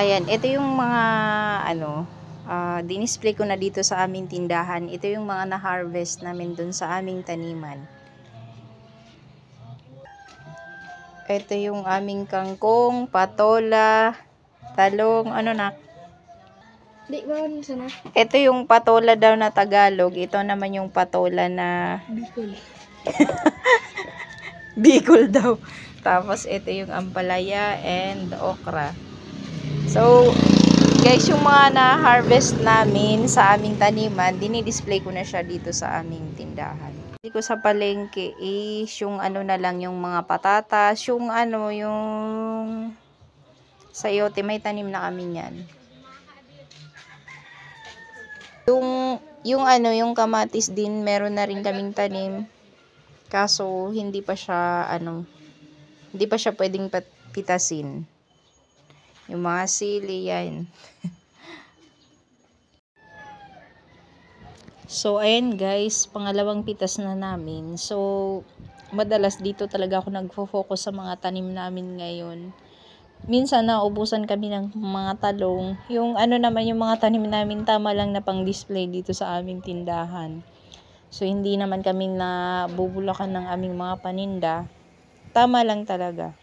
Ayan, ito yung mga dinisplay ko na dito sa aming tindahan. Ito yung mga na-harvest namin dun sa aming taniman. Ito yung aming kangkong, patola, talong, ano na. Di ba sana? Ito yung patola daw na Tagalog. Ito naman yung patola na Bicol. Bicol daw. Tapos ito yung ampalaya and okra. So, guys, yung mga na-harvest namin sa aming taniman, dinidisplay ko na siya dito sa aming tindahan. Hindi ko sa palengke is yung ano na lang, yung mga patatas, yung sayote, may tanim na kami niyan. Yung kamatis din, meron na rin kaming tanim. Kaso, hindi pa siya pwedeng pitasin. Yung mga sili, yan. So, ayan guys, pangalawang pitas na namin. So, madalas dito talaga ako nagfo-focus sa mga tanim namin ngayon. Minsan naubusan kami ng mga talong. Yung naman yung mga tanim namin, tama lang na pang display dito sa aming tindahan. So, hindi naman kami nabubulakan ng aming mga paninda. Tama lang talaga.